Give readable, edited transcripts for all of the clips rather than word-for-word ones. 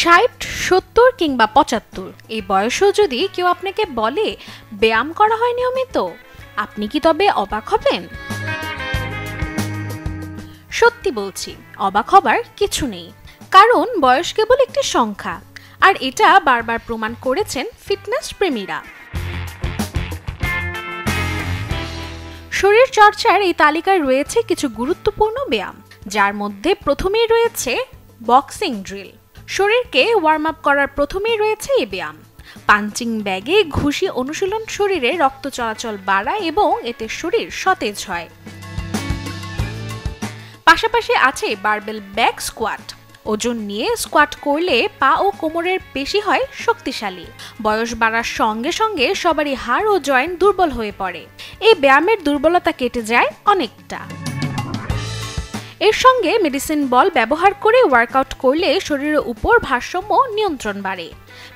60, 70 কিংবা 75 এই বয়সেও যদি কেউ আপনাকে বলে ব্যায়াম করা হয় নিয়মিত, আপনি কি তবে অবাক হবেন? সত্যি বলছি, অবাক হবার কিছু নেই, কারণ বয়স কেবল একটি সংখ্যা, আর এটা বারবার প্রমাণ করেছেন ফিটনেস প্রেমীরা। শরীর চর্চার এই তালিকায় রয়েছে কিছু গুরুত্বপূর্ণ ব্যায়াম, যার মধ্যে প্রথমেই রয়েছে বক্সিং ড্রিল। শরীরকে ওয়ার্ম আপ করার প্রথমেই রয়েছে এই ব্যায়াম। পাঞ্চিং ব্যাগে ঘুষি অনুশীলন শরীরে রক্ত চলাচল বাড়ায় এবং এতে শরীর সতেজ হয়। পাশাপাশি আছে বারবেল ব্যাক স্কোয়াট। ওজন নিয়ে স্কোয়াট করলে পা ও কোমরের পেশি হয় শক্তিশালী। বয়স বাড়ার সঙ্গে সঙ্গে সবারই হাড় ও জয়েন্ট দুর্বল হয়ে পড়ে। এই ব্যায়ামের দুর্বলতা কেটে যায় অনেকটা। এর সঙ্গে মেডিসিন বল ব্যবহার করে ওয়ার্কআউট করলে শরীরের উপর ভারসাম্য নিয়ন্ত্রণ বাড়ে।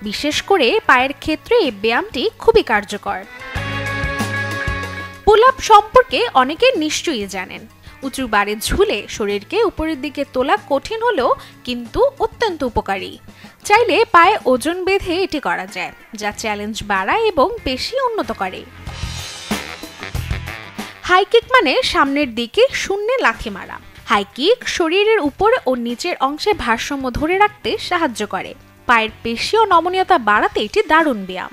বিশেষ করে পায়ের ক্ষেত্রে এই ব্যায়ামটি খুবই কার্যকর। পুল আপ সম্পর্কে অনেকে নিশ্চয়ই জানেন। উঁচু বারে ঝুলে শরীরকে উপরের দিকে তোলা কঠিন হলেও কিন্তু অত্যন্ত উপকারী। চাইলে পায়ে ওজন বেঁধে এটি করা যায়, যা চ্যালেঞ্জ বাড়ায় এবং পেশি উন্নত করে। হাই কিক মানে সামনের দিকে শূন্যে লাথি মারা। হাই কিক শরীরের উপর ও নিচের অংশে ভারসাম্য ধরে রাখতে সাহায্য করে। পায়ের পেশি ও নমনীয়তা বাড়াতে এটি দারুণ ব্যায়াম।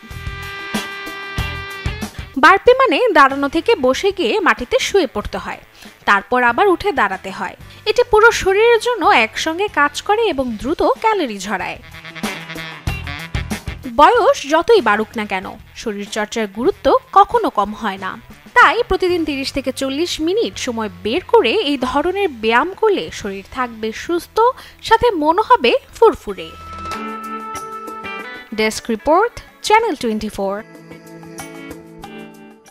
বার্পি মানে দাঁড়ানো থেকে বসে গিয়ে মাটিতে শুয়ে পড়তে হয়, তারপর আবার উঠে দাঁড়াতে হয়। এটি পুরো শরীরের জন্য একসঙ্গে কাজ করে এবং দ্রুত ক্যালোরি ঝরায়। বয়স যতই বাড়ুক না কেন, শরীরচর্চার গুরুত্ব কখনো কম হয় না। তাই প্রতিদিন 30 থেকে 40 মিনিট সময় বের করে এই ধরনের ব্যায়াম করলে শরীর থাকবে সুস্থ, সাথে মনও হবে ফুরফুরে। Desk report, channel 24।